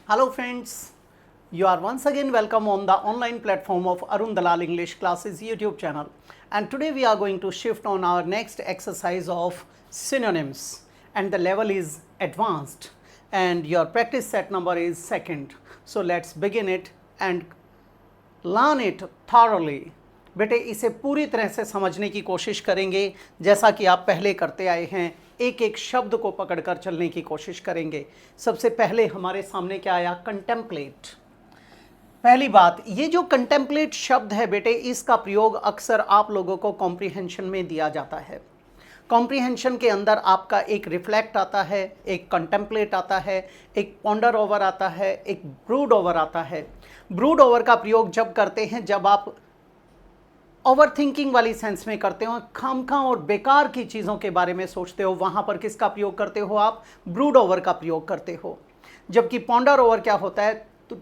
Hello friends, you are once again welcome on the online platform of Arun Dalal English Classes YouTube channel, and today we are going to shift on our next exercise of synonyms, and the level is advanced and your practice set number is second. So let's begin it and learn it thoroughly. बेटे इसे पूरी तरह से समझने की कोशिश करेंगे जैसा कि आप पहले करते आए हैं। एक एक शब्द को पकड़कर चलने की कोशिश करेंगे। सबसे पहले हमारे सामने क्या आया? कंटेम्पलेट। पहली बात, ये जो कंटेम्पलेट शब्द है बेटे, इसका प्रयोग अक्सर आप लोगों को कॉम्प्रिहेंशन में दिया जाता है। कॉम्प्रिहेंशन के अंदर आपका एक रिफ्लेक्ट आता है, एक कंटेम्पलेट आता है, एक पॉन्डर ओवर आता है, एक ब्रूड ओवर आता है। ब्रूड ओवर का प्रयोग जब करते हैं जब आप ओवर थिंकिंग वाली सेंस में करते हो, खामखा और बेकार की चीज़ों के बारे में सोचते हो, वहाँ पर किसका प्रयोग करते हो आप? ब्रूड ओवर का प्रयोग करते हो। जबकि पॉन्डर ओवर क्या होता है?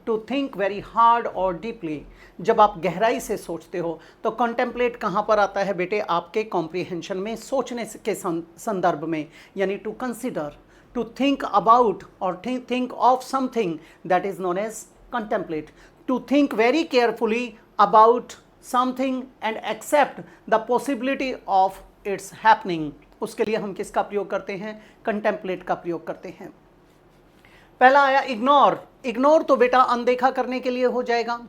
टू थिंक वेरी हार्ड और डीपली, जब आप गहराई से सोचते हो। तो कंटेम्पलेट कहाँ पर आता है बेटे? आपके कॉम्प्रिहेंशन में, सोचने के संदर्भ में, यानी to consider, to think about और think of something, that is known as contemplate. To think very carefully about something and accept the possibility of its happening, उसके लिए हम किसका प्रयोग करते हैं? कंटेम्पलेट का प्रयोग करते हैं। पहला आया इग्नोर। इग्नोर तो बेटा अनदेखा करने के लिए हो जाएगा।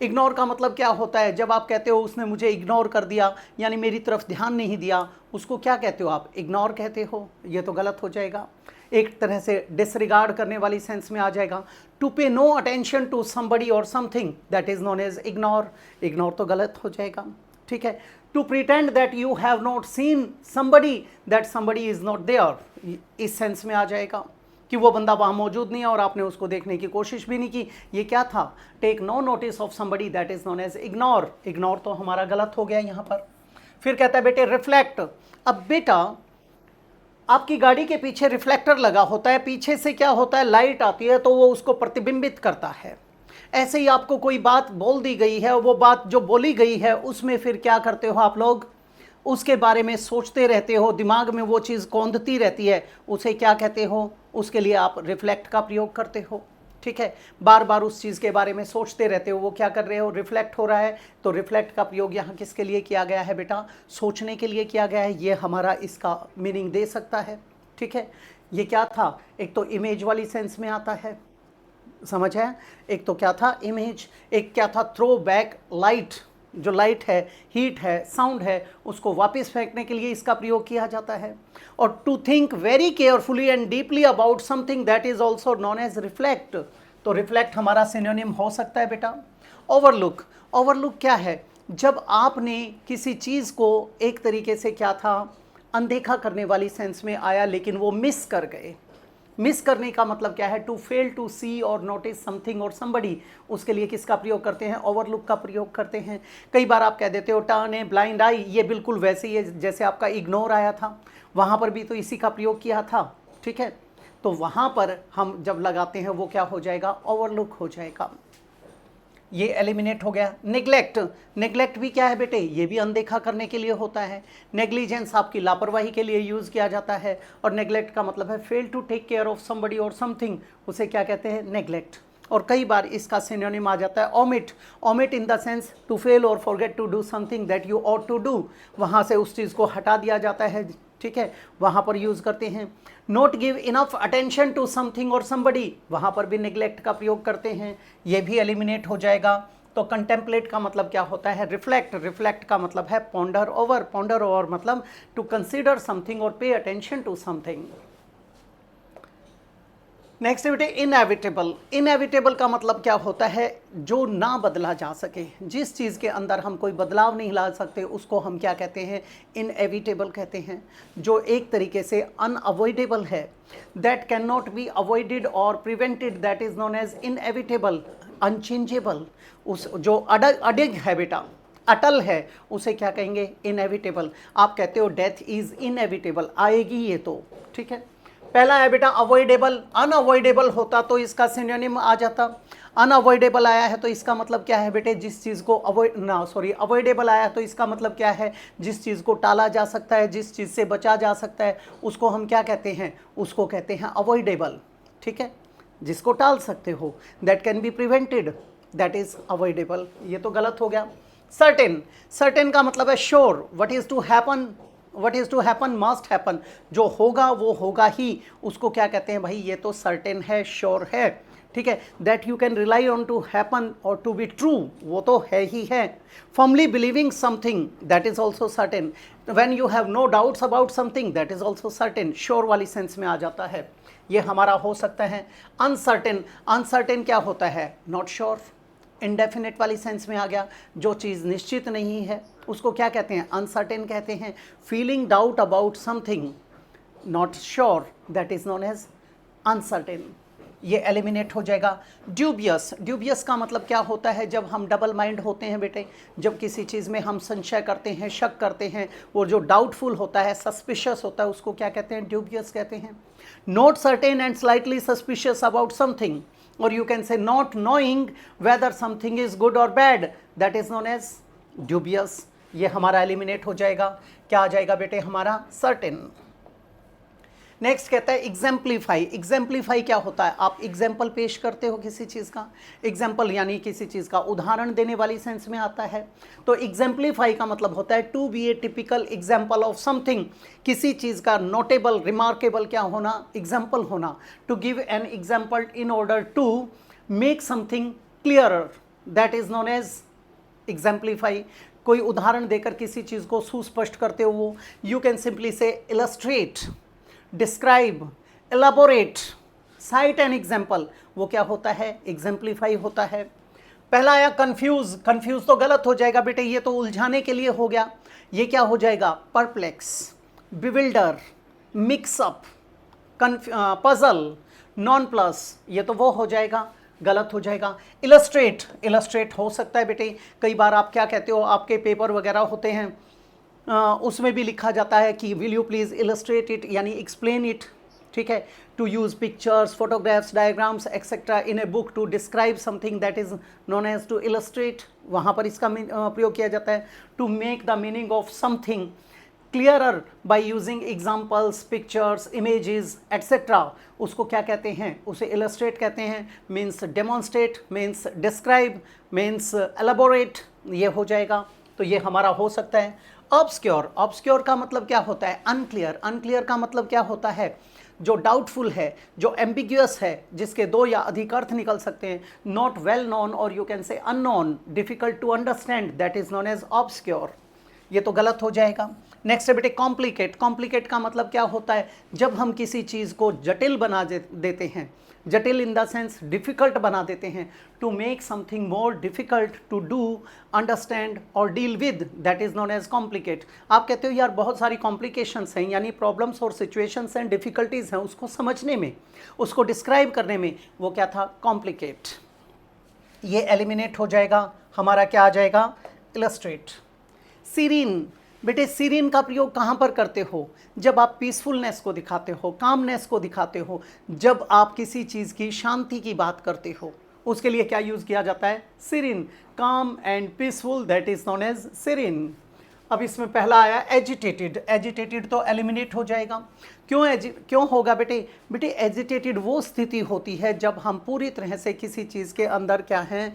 इग्नोर का मतलब क्या होता है? जब आप कहते हो उसने मुझे इग्नोर कर दिया, यानी मेरी तरफ ध्यान नहीं दिया, उसको क्या कहते हो आप? इग्नोर कहते हो। ये तो गलत हो जाएगा, एक तरह से डिसरिगार्ड करने वाली सेंस में आ जाएगा। To pay no attention to somebody और something, that is known as ignore. Ignore तो गलत हो जाएगा, ठीक है। To pretend that you have not seen somebody, that somebody is not there, इस सेंस में आ जाएगा कि वो बंदा वहाँ मौजूद नहीं है और आपने उसको देखने की कोशिश भी नहीं की। ये क्या था? Take no notice of somebody, that is known as ignore. Ignore तो हमारा गलत हो गया यहाँ पर। फिर कहता है बेटे रिफ्लेक्ट। अब बेटा आपकी गाड़ी के पीछे रिफ्लेक्टर लगा होता है, पीछे से क्या होता है? लाइट आती है तो वो उसको प्रतिबिंबित करता है। ऐसे ही आपको कोई बात बोल दी गई है, वो बात जो बोली गई है उसमें फिर क्या करते हो आप लोग? उसके बारे में सोचते रहते हो, दिमाग में वो चीज़ कौंधती रहती है, उसे क्या कहते हो? उसके लिए आप रिफ्लेक्ट का प्रयोग करते हो, ठीक है। बार बार उस चीज़ के बारे में सोचते रहते हो, वो क्या कर रहे हो? रिफ्लेक्ट हो रहा है। तो रिफ्लेक्ट का प्रयोग यहाँ किसके लिए किया गया है बेटा? सोचने के लिए किया गया है। ये हमारा इसका मीनिंग दे सकता है, ठीक है। ये क्या था? एक तो इमेज वाली सेंस में आता है, समझ है। एक तो क्या था? इमेज। एक क्या था? Throw back light. जो लाइट है, हीट है, साउंड है, उसको वापस फेंकने के लिए इसका प्रयोग किया जाता है। और to think very carefully and deeply about something, that is also known as reflect. तो रिफ्लेक्ट हमारा सिनोनिम हो सकता है बेटा। ओवरलुक। ओवरलुक क्या है? जब आपने किसी चीज़ को एक तरीके से क्या था? अनदेखा करने वाली सेंस में आया, लेकिन वो मिस कर गए। मिस करने का मतलब क्या है? टू फेल टू सी और नोटिस समथिंग और समबडी, उसके लिए किसका प्रयोग करते हैं? ओवरलुक का प्रयोग करते हैं। कई बार आप कह देते हो टर्न ए ब्लाइंड आई, ये बिल्कुल वैसे ही है जैसे आपका इग्नोर आया था, वहाँ पर भी तो इसी का प्रयोग किया था, ठीक है। तो वहाँ पर हम जब लगाते हैं वो क्या हो जाएगा? ओवरलुक हो जाएगा। ये एलिमिनेट हो गया। नेग्लेक्ट। नेग्लेक्ट भी क्या है बेटे? ये भी अनदेखा करने के लिए होता है। नेग्लिजेंस आपकी लापरवाही के लिए यूज़ किया जाता है। और नेग्लेक्ट का मतलब है fail to take care of somebody और समथिंग, उसे क्या कहते हैं? नेग्लेक्ट। और कई बार इसका सिनोनिम आ जाता है omit. Omit in the sense to fail और forget to do something that you ought to do, वहाँ से उस चीज़ को हटा दिया जाता है, ठीक है, वहाँ पर यूज़ करते हैं। Not give enough attention to something और समबडी, वहाँ पर भी नेग्लेक्ट का प्रयोग करते हैं, ये भी एलिमिनेट हो जाएगा। तो कंटेम्पलेट का मतलब क्या होता है? रिफ्लेक्ट। रिफ्लेक्ट का मतलब है पॉन्डर ओवर। पॉन्डर ओवर मतलब टू कंसिडर समथिंग और pay attention to something. Next बेटे इनएविटेबल। इनएविटेबल का मतलब क्या होता है? जो ना बदला जा सके, जिस चीज़ के अंदर हम कोई बदलाव नहीं ला सकते, उसको हम क्या कहते हैं? इनएविटेबल कहते हैं। जो एक तरीके से अनअवॉइडेबल है, that can not be avoided और prevented, that is known as inevitable. Unchangeable, उस जो अडिग है बेटा, अटल है, उसे क्या कहेंगे? इनएविटेबल। आप कहते हो डेथ इज इनएविटेबल, आएगी ये तो, ठीक है। पहला है बेटा अवॉइडेबल। अनअवॉइडेबल होता तो इसका सिनोनिम आ जाता। अनअवॉइडेबल आया है तो इसका मतलब क्या है बेटे? जिस चीज़ को अवॉइडेबल आया तो इसका मतलब क्या है? जिस चीज़ को टाला जा सकता है, जिस चीज़ से बचा जा सकता है, उसको हम क्या कहते हैं? उसको कहते हैं अवॉइडेबल, ठीक है। जिसको टाल सकते हो, that can be prevented, that is avoidable, ये तो गलत हो गया। सर्टेन, सर्टेन का मतलब है sure, what is to happen, what is to happen must happen, जो होगा वो होगा ही, उसको क्या कहते हैं भाई, ये तो सर्टेन है, श्योर है, ठीक है। That you can rely on to happen और टू बी ट्रू, वो तो है ही है। Firmly believing something, that is also certain. When you have no doubts about something, that is also certain, sure वाली सेंस में आ जाता है, ये हमारा हो सकता है। अनसर्टेन, अनसर्टेन क्या होता है, नॉट श्योर, इंडेफिनिट वाली सेंस में आ गया, जो चीज़ निश्चित नहीं है उसको क्या कहते हैं, अनसर्टेन कहते हैं। Feeling doubt about something, not sure, that is known as uncertain, ये एलिमिनेट हो जाएगा। ड्यूबियस, ड्यूबियस का मतलब क्या होता है, जब हम डबल माइंड होते हैं बेटे, जब किसी चीज़ में हम संशय करते हैं, शक करते हैं, वो जो डाउटफुल होता है, सस्पिशियस होता है, उसको क्या कहते हैं, ड्यूबियस कहते हैं। Not certain and slightly suspicious about something, और you can say not knowing whether something is good or bad, that is known as dubious, ये हमारा एलिमिनेट हो जाएगा। क्या आ जाएगा बेटे हमारा, सर्टेन। नेक्स्ट कहता है एग्जाम्पलीफाई, एग्जाम्पलीफाई क्या होता है, आप एग्जाम्पल पेश करते हो किसी चीज़ का, एग्जाम्पल यानी किसी चीज़ का उदाहरण देने वाली सेंस में आता है। तो एग्जाम्पलीफाई का मतलब होता है to be a typical example of something, किसी चीज़ का नोटेबल, रिमार्केबल क्या होना, एग्जाम्पल होना। To give an example in order to make something clearer, that is known as exemplify. कोई उदाहरण देकर किसी चीज़ को सुस्पष्ट करते हो, you can simply say illustrate, describe, elaborate, cite an example, वो क्या होता है, एग्जाम्पलीफाई होता है। पहला आया कंफ्यूज, कंफ्यूज तो गलत हो जाएगा बेटे, ये तो उलझाने के लिए हो गया, ये क्या हो जाएगा, perplex, bewilder, mix up, puzzle, nonplus, ये तो वो हो जाएगा, गलत हो जाएगा। इलस्ट्रेट, इलस्ट्रेट हो सकता है बेटे, कई बार आप क्या कहते हो, आपके पेपर वगैरह होते हैं उसमें भी लिखा जाता है कि will you please illustrate it, यानी एक्सप्लेन इट, ठीक है। To use pictures, photographs, diagrams etcetera in a book to describe something, that is known as to illustrate, वहाँ पर इसका प्रयोग किया जाता है। To make the meaning of something clearer by using examples, pictures, images etcetera, उसको क्या कहते हैं, उसे इलस्ट्रेट कहते हैं। Means demonstrate, means describe, means elaborate, ये हो जाएगा, तो ये हमारा हो सकता है। ऑब्सक्योर, ऑब्सक्योर का मतलब क्या होता है, अनक्लियर, अनक्लियर का मतलब क्या होता है, जो डाउटफुल है, जो एम्बिग्यूअस है, जिसके दो या अधिक अर्थ निकल सकते हैं। नॉट वेल नोन और you can say unknown, difficult to understand, that is known as obscure, ये तो गलत हो जाएगा। नेक्स्ट है बेटे कॉम्प्लिकेट, कॉम्प्लिकेट का मतलब क्या होता है, जब हम किसी चीज़ को जटिल बना देते हैं, जटिल इन द सेंस डिफ़िकल्ट बना देते हैं। To make something more difficult to do, understand or deal with, that is known as complicate. आप कहते हो यार बहुत सारी कॉम्प्लिकेशंस हैं, यानी प्रॉब्लम्स और सिचुएशंस एंड डिफ़िकल्टीज़ हैं, उसको समझने में, उसको डिस्क्राइब करने में, वो क्या था, कॉम्प्लिकेट, ये एलिमिनेट हो जाएगा, हमारा क्या आ जाएगा, इलस्ट्रेट। सीरीन, बेटे सीरीन का प्रयोग कहाँ पर करते हो, जब आप पीसफुलनेस को दिखाते हो, कामनेस को दिखाते हो, जब आप किसी चीज़ की शांति की बात करते हो, उसके लिए क्या यूज़ किया जाता है, serene, calm and peaceful, that is known as serene. अब इसमें पहला आया एजिटेटेड, एजिटेटेड तो एलिमिनेट हो जाएगा। क्यों होगा बेटे, बेटे एजिटेटेड वो स्थिति होती है जब हम पूरी तरह से किसी चीज़ के अंदर क्या हैं,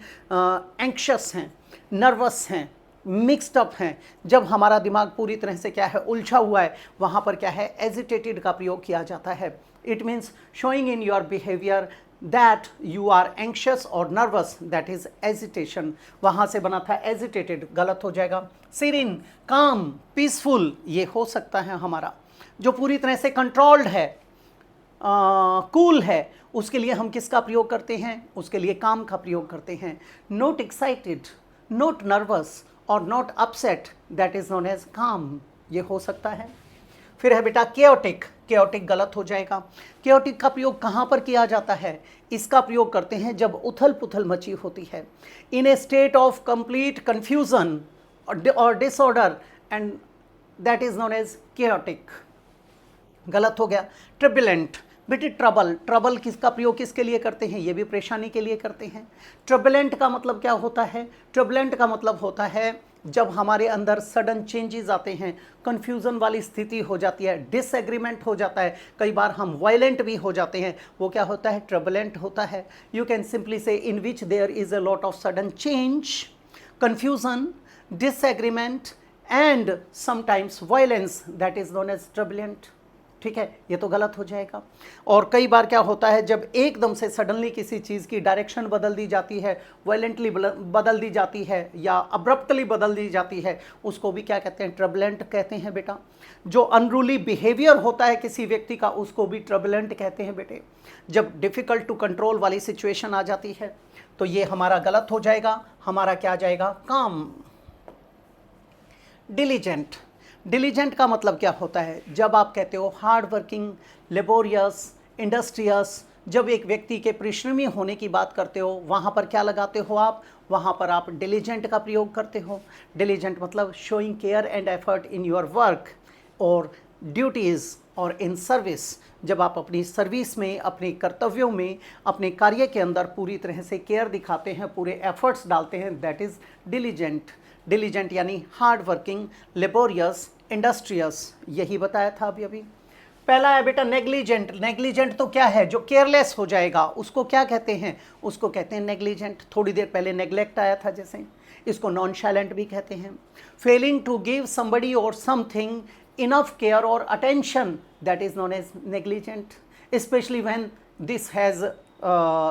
एंक्शस हैं, नर्वस हैं, मिक्सड अप हैं, जब हमारा दिमाग पूरी तरह से क्या है, उलझा हुआ है, वहाँ पर क्या है, एजिटेटेड का प्रयोग किया जाता है। It means showing in your behaviour that you are anxious और नर्वस, दैट इज एजिटेशन, वहाँ से बना था एजिटेटेड, गलत हो जाएगा। सीरीन, काम, पीसफुल, ये हो सकता है हमारा, जो पूरी तरह से कंट्रोल्ड है, कूल है, उसके लिए हम किसका प्रयोग करते हैं, उसके लिए काम का प्रयोग करते हैं। नॉट एक्साइटेड, नॉट नर्वस और not upset, that is known as calm, ये हो सकता है। फिर है बेटा केओटिक, केओटिक गलत हो जाएगा। केओटिक का प्रयोग कहाँ पर किया जाता है, इसका प्रयोग करते हैं जब उथल पुथल मची होती है, in a state of complete confusion or disorder, and that is known as chaotic, गलत हो गया। ट्रबुलेंट, बेटे ट्रबल, ट्रबल किसका प्रयोग किसके लिए करते हैं, ये भी परेशानी के लिए करते हैं। ट्रबुलेंट का मतलब क्या होता है, ट्रबुलेंट का मतलब होता है जब हमारे अंदर सडन चेंजेस आते हैं, कंफ्यूजन वाली स्थिति हो जाती है, डिसएग्रीमेंट हो जाता है, कई बार हम वायलेंट भी हो जाते हैं, वो क्या होता है? ट्रबलेंट होता है। You can simply say in which there is a lot of sudden change, confusion, disagreement and sometimes violence, that is known as turbulent. ठीक है, ये तो गलत हो जाएगा। और कई बार क्या होता है, जब एकदम से सडनली किसी चीज़ की डायरेक्शन बदल दी जाती है, वायलेंटली बदल दी जाती है या अब्रप्टली बदल दी जाती है, उसको भी क्या कहते हैं? ट्रबलेंट कहते हैं बेटा। जो अनरूली बिहेवियर होता है किसी व्यक्ति का, उसको भी ट्रबलेंट कहते हैं बेटे। जब डिफ़िकल्ट टू कंट्रोल वाली सिचुएशन आ जाती है, तो ये हमारा गलत हो जाएगा। हमारा क्या आ जाएगा? काम। डिलीजेंट। डिलीजेंट का मतलब क्या होता है? जब आप कहते हो हार्ड वर्किंग, लेबोरियस, इंडस्ट्रियस, जब एक व्यक्ति के परिश्रमी होने की बात करते हो, वहाँ पर क्या लगाते हो आप? वहाँ पर आप डिलीजेंट का प्रयोग करते हो। डिलीजेंट मतलब showing care and effort in your work और ड्यूटीज़ और इन सर्विस। जब आप अपनी सर्विस में, अपने कर्तव्यों में, अपने कार्य के अंदर पूरी तरह से केयर दिखाते हैं, पूरे एफर्ट्स डालते हैं, दैट इज़ डिलीजेंट। डिलीजेंट यानी हार्ड वर्किंग, लेबोरियस, इंडस्ट्रियस, यही बताया था अभी। पहला है बेटा नेग्लिजेंट। नेग्लिजेंट तो क्या है? जो केयरलेस हो जाएगा, उसको क्या कहते हैं? उसको कहते हैं नेग्लिजेंट। थोड़ी देर पहले नेग्लेक्ट आया था जैसे, इसको नॉनशैलेंट भी कहते हैं। फेलिंग टू गिव समबडी और something enough care or attention, that is known as negligent, especially when this has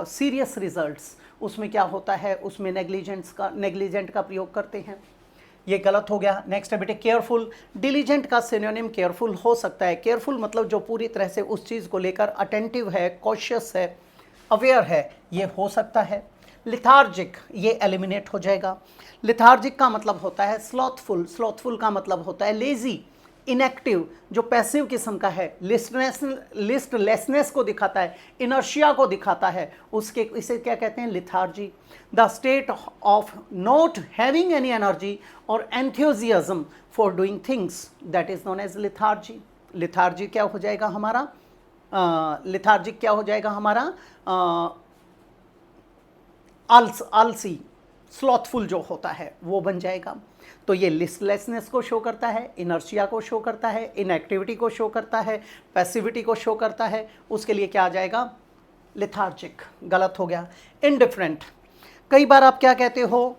serious results. उसमें क्या होता है? उसमें नेग्लिजेंट का प्रयोग करते हैं। ये गलत हो गया। नेक्स्ट है बेटे केयरफुल। डिलीजेंट का सिनोनिम केयरफुल हो सकता है। केयरफुल मतलब जो पूरी तरह से उस चीज़ को लेकर अटेंटिव है, कॉशियस है, अवेयर है, ये हो सकता है। लिथार्जिक, ये एलिमिनेट हो जाएगा। लिथार्जिक का मतलब होता है स्लॉथफुल। स्लॉथफुल का मतलब होता है लेजी, इनएक्टिव, जो पैसिव किस्म का है, लिस्टलेसनेस को दिखाता है, इनर्शिया को दिखाता है, उसके इसे क्या कहते हैं? Lethargy. The state of not having any energy or enthusiasm for doing things, that is known as lethargy. Lethargy क्या हो जाएगा हमारा? लिथार्जिक क्या हो जाएगा हमारा? आलसी, स्लॉथफुल जो होता है वो बन जाएगा। तो ये लिस्टलेसनेस को शो करता है, इनर्शिया को शो करता है, इनएक्टिविटी को शो करता है, पैसिविटी को शो करता है। उसके लिए क्या आ जाएगा? लिथार्जिक। गलत हो गया। इनडिफरेंट। कई बार आप क्या कहते हो?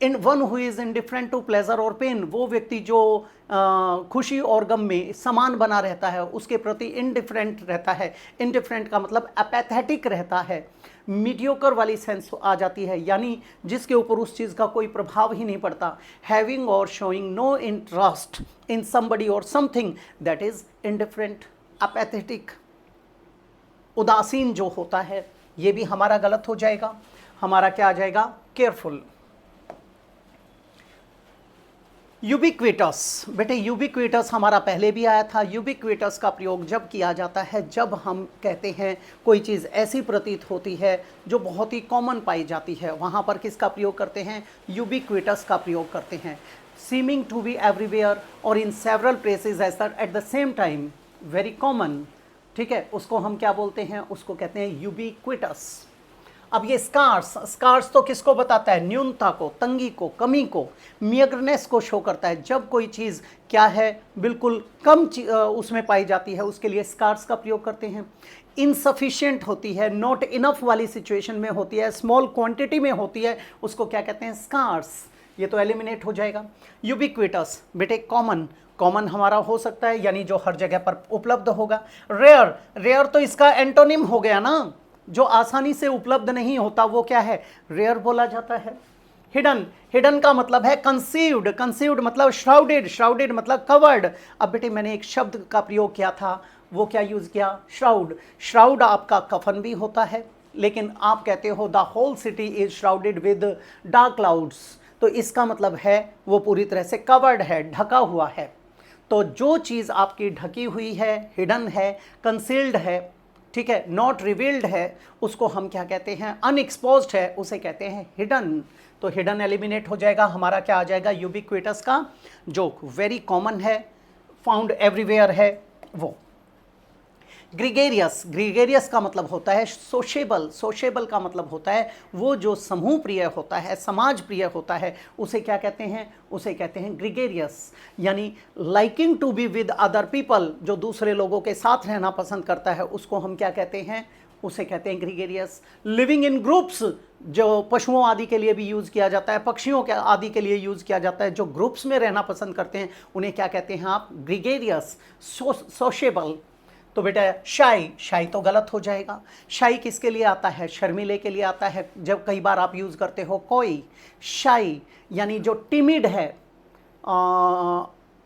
In one who is indifferent to pleasure or pain, वो व्यक्ति जो खुशी और गम में समान बना रहता है, उसके प्रति इनडिफरेंट रहता है। इनडिफरेंट का मतलब एपैथेटिक रहता है, मीडियोकर वाली सेंस आ जाती है, यानी जिसके ऊपर उस चीज़ का कोई प्रभाव ही नहीं पड़ता। Having or showing no interest in somebody और something, that is indifferent. Apathetic, उदासीन जो होता है, ये भी हमारा गलत हो जाएगा। हमारा क्या आ जाएगा? केयरफुल। यूबिक्विटस। बेटे यूबिक्विटस हमारा पहले भी आया था। यूबिक्विटस का प्रयोग जब किया जाता है, जब हम कहते हैं कोई चीज़ ऐसी प्रतीत होती है जो बहुत ही कॉमन पाई जाती है, वहाँ पर किसका प्रयोग करते हैं? यूबिक्विटस का प्रयोग करते हैं। सीमिंग टू बी एवरीवेयर और in several places at the same time, very common. ठीक है, उसको हम क्या बोलते हैं? उसको कहते हैं यूबिक्विटस। अब ये स्कार्स तो किसको बताता है? न्यूनता को, तंगी को, कमी को, मियगरनेस को शो करता है। जब कोई चीज़ क्या है, बिल्कुल कम उसमें पाई जाती है, उसके लिए स्कार्स का प्रयोग करते हैं। इनसफिशिएंट होती है, नॉट इनफ वाली सिचुएशन में होती है, स्मॉल क्वांटिटी में होती है, उसको क्या कहते हैं? स्कार्स। ये तो एलिमिनेट हो जाएगा। यूबिक्विटस बेटे कॉमन। कॉमन हमारा हो सकता है यानी जो हर जगह पर उपलब्ध होगा। रेयर, रेयर तो इसका एंटोनिम हो गया ना, जो आसानी से उपलब्ध नहीं होता वो क्या है? रेयर बोला जाता है। हिडन, हिडन का मतलब है कंसीव्ड। कंसीव्ड मतलब श्राउडेड, श्राउडेड मतलब कवर्ड। अब बेटे मैंने एक शब्द का प्रयोग किया था, वो क्या यूज किया? श्राउड। श्राउड आपका कफन भी होता है, लेकिन आप कहते हो the whole city is shrouded with dark clouds, तो इसका मतलब है वो पूरी तरह से कवर्ड है, ढका हुआ है। तो जो चीज़ आपकी ढकी हुई है, हिडन है, कंसील्ड है, ठीक है, नॉट रिवील्ड है, उसको हम क्या कहते हैं? अनएक्सपोज्ड है, उसे कहते हैं हिडन। तो हिडन एलिमिनेट हो जाएगा। हमारा क्या आ जाएगा? यूबिक्विटस का, जो वेरी कॉमन है, फाउंड एवरीवेयर है, वो। ग्रीगेरियस, ग्रीगेरियस का मतलब होता है सोशेबल, सोशेबल का मतलब होता है वो जो समूह प्रिय होता है, समाज प्रिय होता है, उसे क्या कहते हैं, उसे कहते हैं ग्रीगेरियस। यानी liking to be with other people, जो दूसरे लोगों के साथ रहना पसंद करता है, उसको हम क्या कहते हैं, उसे कहते हैं ग्रीगेरियस। लिविंग इन ग्रुप्स, जो पशुओं आदि के लिए भी यूज़ किया जाता है, पक्षियों के आदि के लिए यूज़ किया जाता है, जो ग्रुप्स में रहना पसंद करते हैं उन्हें क्या कहते हैं आप, ग्रीगेरियस, सोशेबल। तो बेटा शाई, शाई तो गलत हो जाएगा। शाई किसके लिए आता है, शर्मीले के लिए आता है। जब कई बार आप यूज़ करते हो कोई, शाई यानी जो टिमिड है,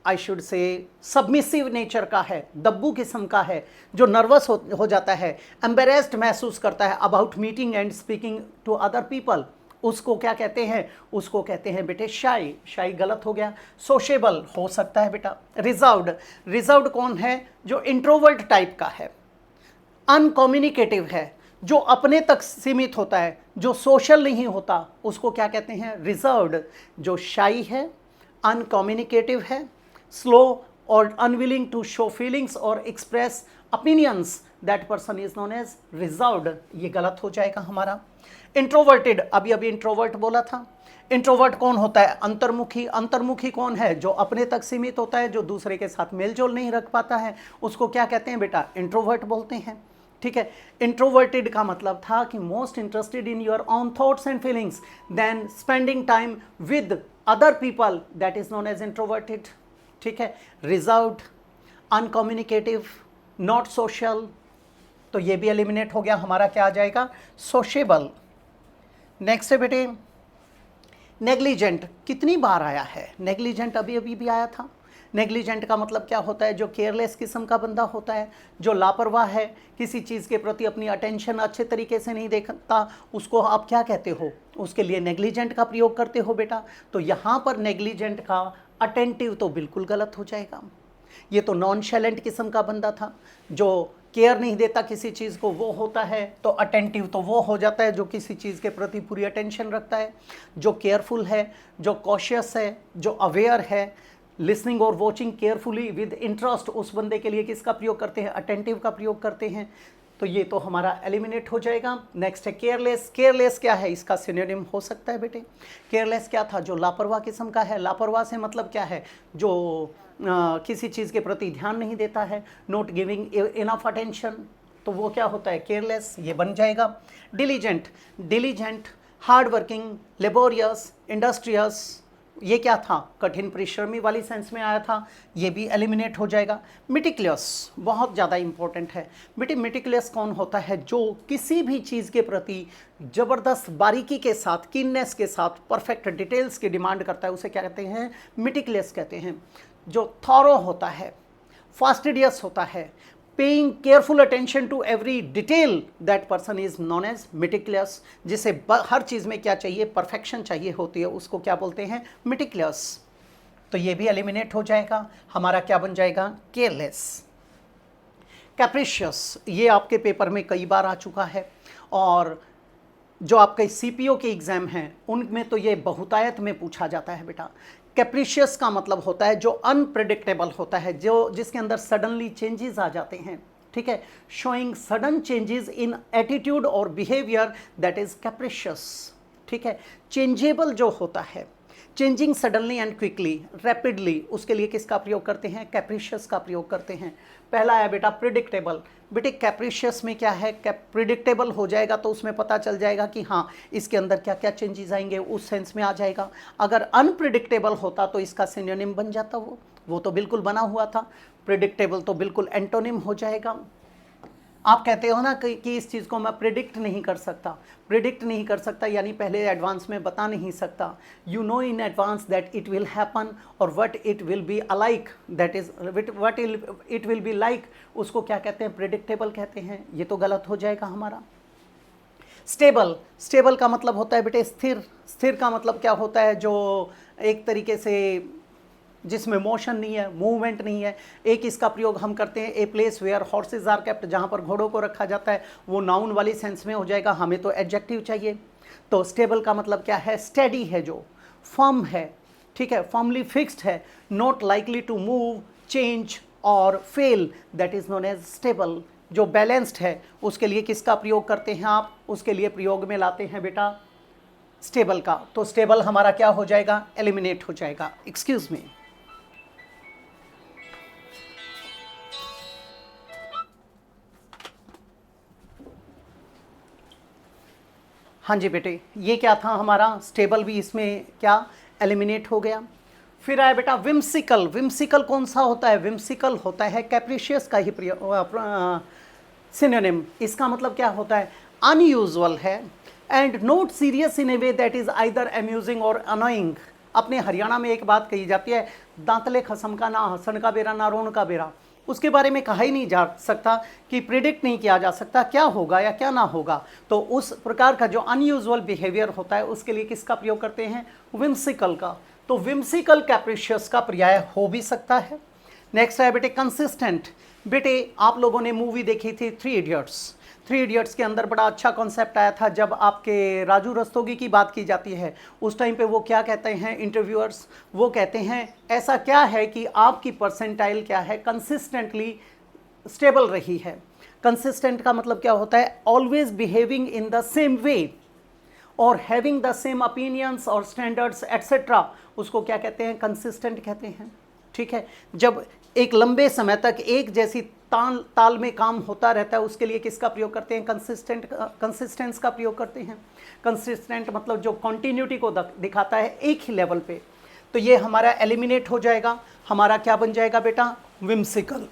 I should say submissive nature का है, दब्बू किस्म का है, जो नर्वस हो जाता है, एम्बेरेस्ड महसूस करता है about meeting and speaking to other people, उसको क्या कहते हैं, उसको कहते हैं बेटे शाई। शाई गलत हो गया। सोशेबल हो सकता है बेटा। रिजर्व्ड, रिजर्व्ड कौन है, जो इंट्रोवर्ट टाइप का है, अनकम्युनिकेटिव है, जो अपने तक सीमित होता है, जो सोशल नहीं होता, उसको क्या कहते हैं, रिजर्व्ड। जो शाई है, अनकम्युनिकेटिव है, स्लो और अनविलिंग टू शो फीलिंग्स और express opinions, that person is known as reserved। ये गलत हो जाएगा हमारा। इंट्रोवर्टेड, अभी अभी इंट्रोवर्ट बोला था। इंट्रोवर्ट कौन होता है, अंतर्मुखी। अंतर्मुखी कौन है, जो अपने तक सीमित होता है, जो दूसरे के साथ मेलजोल नहीं रख पाता है, उसको क्या कहते हैं बेटा, इंट्रोवर्ट बोलते हैं। ठीक है। इंट्रोवर्टेड का मतलब था कि most interested in your own thoughts and feelings than spending time with other people, that is known as introverted. ठीक है। रिजर्व्ड, अनकम्युनिकेटिव, नॉट सोशल, तो ये भी एलिमिनेट हो गया। हमारा क्या आ जाएगा, सोशेबल। नेक्स्ट है बेटे नेग्लिजेंट। कितनी बार आया है नेग्लिजेंट, अभी अभी भी आया था। नेग्लिजेंट का मतलब क्या होता है, जो केयरलेस किस्म का बंदा होता है, जो लापरवाह है, किसी चीज़ के प्रति अपनी अटेंशन अच्छे तरीके से नहीं देखता, उसको आप क्या कहते हो, उसके लिए नेग्लिजेंट का प्रयोग करते हो बेटा। तो यहाँ पर नेग्लिजेंट का अटेंटिव तो बिल्कुल गलत हो जाएगा। ये तो नॉनशैलेंट किस्म का बंदा था, जो केयर नहीं देता किसी चीज़ को, वो होता है। तो अटेंटिव तो वो हो जाता है जो किसी चीज़ के प्रति पूरी अटेंशन रखता है। जो केयरफुल है, जो कॉशियस है, जो अवेयर है, लिसनिंग और वॉचिंग केयरफुली विद इंटरेस्ट, उस बंदे के लिए किसका प्रयोग करते हैं, अटेंटिव का प्रयोग करते हैं। तो ये तो हमारा एलिमिनेट हो जाएगा। नेक्स्ट है केयरलेस। केयरलेस क्या है, इसका सिनोनिम हो सकता है बेटे। केयरलेस क्या था, जो लापरवाह किस्म का है। लापरवाह से मतलब क्या है, जो किसी चीज़ के प्रति ध्यान नहीं देता है, नॉट गिविंग इनफ अटेंशन, तो वो क्या होता है, केयरलेस, ये बन जाएगा। Diligent, diligent, hard working, laborious, industrious, ये क्या था, कठिन परिश्रमी वाली सेंस में आया था, ये भी एलिमिनेट हो जाएगा। मिटिकुलस बहुत ज़्यादा इंपॉर्टेंट है बेटे। मिटिकुलस कौन होता है, जो किसी भी चीज़ के प्रति ज़बरदस्त बारीकी के साथ, कीननेस के साथ, परफेक्ट डिटेल्स की डिमांड करता है, उसे क्या कहते हैं, मिटिकुलस कहते हैं। जो थॉरो होता है, फास्टिडियस होता है, paying careful attention to every detail, that person is known as meticulous. जिसे हर चीज़ में क्या चाहिए, परफेक्शन चाहिए होती है, उसको क्या बोलते हैं, मिटिकुलस। तो ये भी एलिमिनेट हो जाएगा। हमारा क्या बन जाएगा, केयरलेस। कैप्रिशियस, ये आपके पेपर में कई बार आ चुका है, और जो आपके सीपीओ के एग्ज़ाम हैं उनमें तो ये बहुतायत में पूछा जाता है बेटा। कैप्रिशियस का मतलब होता है जो अनप्रेडिक्टेबल होता है, जो जिसके अंदर सडनली चेंजेस आ जाते हैं। ठीक है। Showing sudden changes in attitude और बिहेवियर, दैट इज कैप्रिशियस। ठीक है। चेंजेबल जो होता है, changing suddenly and quickly, rapidly, उसके लिए किसका प्रयोग करते हैं, कैप्रिशियस का प्रयोग करते हैं। पहला है बेटा प्रिडिक्टेबल। बेटे कैप्रिशियस में क्या है, प्रिडिक्टेबल हो जाएगा तो उसमें पता चल जाएगा कि हाँ इसके अंदर क्या क्या चेंजेस आएंगे, उस सेंस में आ जाएगा। अगर अनप्रिडिक्टेबल होता तो इसका सिनोनिम बन जाता, वो तो बिल्कुल बना हुआ था। प्रिडिक्टेबल तो बिल्कुल एंटोनिम हो जाएगा। आप कहते हो ना कि इस चीज़ को मैं प्रिडिक्ट नहीं कर सकता। प्रिडिक्ट नहीं कर सकता यानी पहले एडवांस में बता नहीं सकता। You know in advance that it will happen or what it will be alike, that is what it will be like, उसको क्या कहते हैं, प्रिडिक्टेबल कहते हैं। ये तो गलत हो जाएगा हमारा। स्टेबल, स्टेबल का मतलब होता है बेटे स्थिर। स्थिर का मतलब क्या होता है, जो एक तरीके से जिसमें मोशन नहीं है, मूवमेंट नहीं है। एक इसका प्रयोग हम करते हैं, a place where horses are kept, जहाँ पर घोड़ों को रखा जाता है, वो नाउन वाली सेंस में हो जाएगा। हमें तो एडजेक्टिव चाहिए। तो स्टेबल का मतलब क्या है, स्टेडी है, जो फर्म है। ठीक है, फर्मली फिक्स्ड है, not likely to move, change or fail, that is known as stable. जो बैलेंस्ड है उसके लिए किसका प्रयोग करते हैं आप? उसके लिए प्रयोग में लाते हैं बेटा स्टेबल का। तो स्टेबल हमारा क्या हो जाएगा? एलिमिनेट हो जाएगा। Excuse me. हाँ जी बेटे, ये क्या था हमारा? स्टेबल भी इसमें क्या एलिमिनेट हो गया। फिर आया बेटा विम्सिकल। विम्सिकल कौन सा होता है? विम्सिकल होता है कैप्रिशियस का ही सिनोनिम। इसका मतलब क्या होता है? अनयूजुअल है and not serious in A way that is either amusing और अनोइंग। अपने हरियाणा में एक बात कही जाती है, दांतले खसम का ना हसन का बेरा ना रोन का बेरा। उसके बारे में कहा ही नहीं जा सकता कि प्रिडिक्ट नहीं किया जा सकता क्या होगा या क्या ना होगा। तो उस प्रकार का जो अनयूजुअल बिहेवियर होता है उसके लिए किसका प्रयोग करते हैं? विम्सिकल का। तो विम्सिकल कैप्रिशियस का पर्याय हो भी सकता है। नेक्स्ट है बेटे कंसिस्टेंट। बेटे आप लोगों ने मूवी देखी थी थ्री इडियट्स। थ्री इडियट्स के अंदर बड़ा अच्छा कॉन्सेप्ट आया था जब आपके राजू रस्तोगी की बात की जाती है। उस टाइम पे वो क्या कहते हैं इंटरव्यूअर्स? वो कहते हैं ऐसा क्या है कि आपकी परसेंटाइल क्या है? कंसिस्टेंटली स्टेबल रही है। कंसिस्टेंट का मतलब क्या होता है? Always behaving in the same way और हैविंग द सेम ओपिनियंस और स्टैंडर्ड्स एट्सेट्रा, उसको क्या कहते हैं? कंसिस्टेंट कहते हैं। ठीक है, जब एक लंबे समय तक एक जैसी ताल में काम होता रहता है उसके लिए किसका प्रयोग करते हैं? कंसिस्टेंस का प्रयोग करते हैं। कंसिस्टेंट मतलब जो कॉन्टिन्यूटी को दिखाता है एक ही लेवल पे। तो ये हमारा एलिमिनेट हो जाएगा। हमारा क्या बन जाएगा बेटा? विम्सिकल।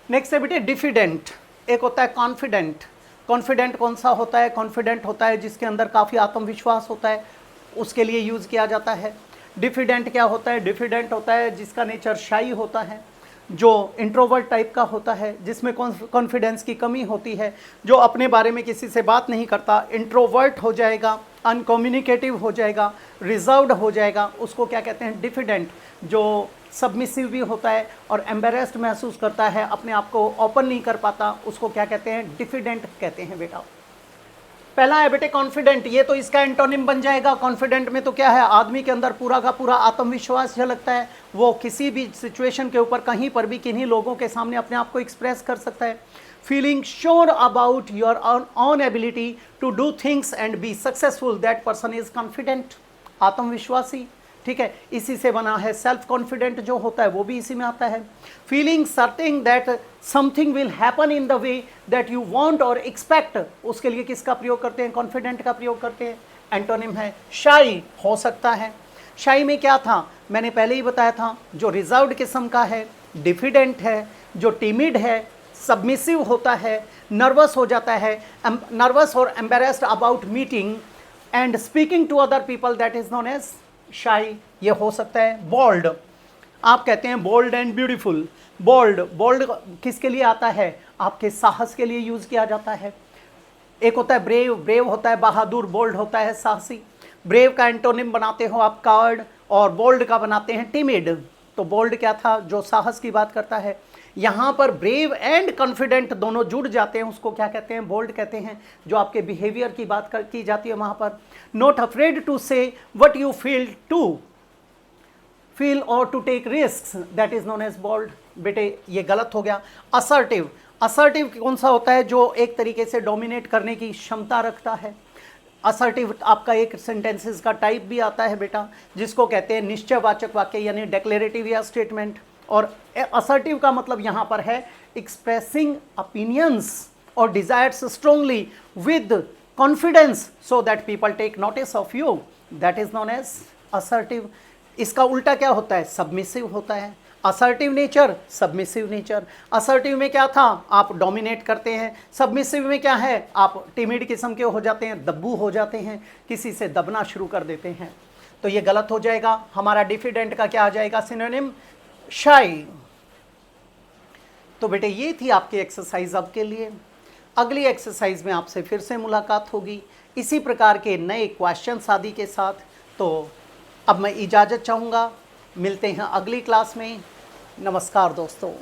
नेक्स्ट है बेटे डिफिडेंट। एक होता है कॉन्फिडेंट। कॉन्फिडेंट कौन सा होता है? कॉन्फिडेंट होता है जिसके अंदर काफ़ी आत्मविश्वास होता है, उसके लिए यूज़ किया जाता है। डिफिडेंट क्या होता है? डिफिडेंट होता है जिसका नेचर शाई होता है, जो इंट्रोवर्ट टाइप का होता है, जिसमें कॉन्फिडेंस की कमी होती है, जो अपने बारे में किसी से बात नहीं करता, इंट्रोवर्ट हो जाएगा, अनकम्युनिकेटिव हो जाएगा, रिजर्व्ड हो जाएगा, उसको क्या कहते हैं? डिफिडेंट। जो सबमिसिव भी होता है और एम्बेरेस्ड महसूस करता है, अपने आप को ओपन नहीं कर पाता, उसको क्या कहते हैं? डिफिडेंट कहते हैं बेटा। पहला है बेटे कॉन्फिडेंट। ये तो इसका एंटोनिम बन जाएगा। कॉन्फिडेंट में तो क्या है? आदमी के अंदर पूरा का पूरा आत्मविश्वास झलकता है, वो किसी भी सिचुएशन के ऊपर कहीं पर भी किन्हीं लोगों के सामने अपने आप को एक्सप्रेस कर सकता है। Feeling sure about your own ability to do things and be successful, that person is confident. आत्मविश्वासी। ठीक है, इसी से बना है सेल्फ कॉन्फिडेंट जो होता है, वो भी इसी में आता है। Feeling certain that something will happen in the way that you want और एक्सपेक्ट, उसके लिए किसका प्रयोग करते हैं? कॉन्फिडेंट का प्रयोग करते हैं। एंटोनिम है शाई। हो सकता है। शाई में क्या था? मैंने पहले ही बताया था, जो रिजर्व्ड किस्म का है, डिफिडेंट है, जो टिमिड है, सबमिसिव होता है, नर्वस हो जाता है, nervous or embarrassed about meeting and speaking to other people, that is known as shy. ये हो सकता है। बोल्ड। आप कहते हैं bold and beautiful. Bold, bold किसके लिए आता है? आपके साहस के लिए यूज किया जाता है। एक होता है ब्रेव। ब्रेव होता है बहादुर, बोल्ड होता है साहसी। ब्रेव का एंटोनिम बनाते हो आप कावर्ड और बोल्ड का बनाते हैं टिमिड। तो बोल्ड क्या था? जो साहस की बात करता है। यहाँ पर ब्रेव एंड कॉन्फिडेंट दोनों जुड़ जाते हैं, उसको क्या कहते हैं? बोल्ड कहते हैं। जो आपके बिहेवियर की बात की जाती है वहाँ पर। Not afraid to say what you feel or to take risks, that is known as bold. बेटे ये गलत हो गया। असर्टिव। असर्टिव कौन सा होता है? जो एक तरीके से डोमिनेट करने की क्षमता रखता है। असर्टिव आपका एक सेंटेंसेस का टाइप भी आता है बेटा, जिसको कहते हैं निश्चयवाचक वाक्य यानी डेक्लेरेटिव या स्टेटमेंट। और असर्टिव का मतलब यहाँ पर है expressing opinions or desires strongly with confidence so that people take notice of you, that is known as assertive. इसका उल्टा क्या होता है? सबमिसिव होता है। Assertive nature, submissive nature. Assertive में क्या था? आप डोमिनेट करते हैं। सबमिसिव में क्या है? आप टिमिड किस्म के हो जाते हैं, दब्बू हो जाते हैं, किसी से दबना शुरू कर देते हैं। तो ये गलत हो जाएगा। हमारा डिफिडेंट का क्या आ जाएगा सिनोनिम? शाई। तो बेटे ये थी आपकी एक्सरसाइज अब के लिए। अगली एक्सरसाइज में आपसे फिर से मुलाकात होगी इसी प्रकार के नए क्वेश्चंस आदि के साथ। तो अब मैं इजाज़त चाहूँगा। मिलते हैं अगली क्लास में। नमस्कार दोस्तों।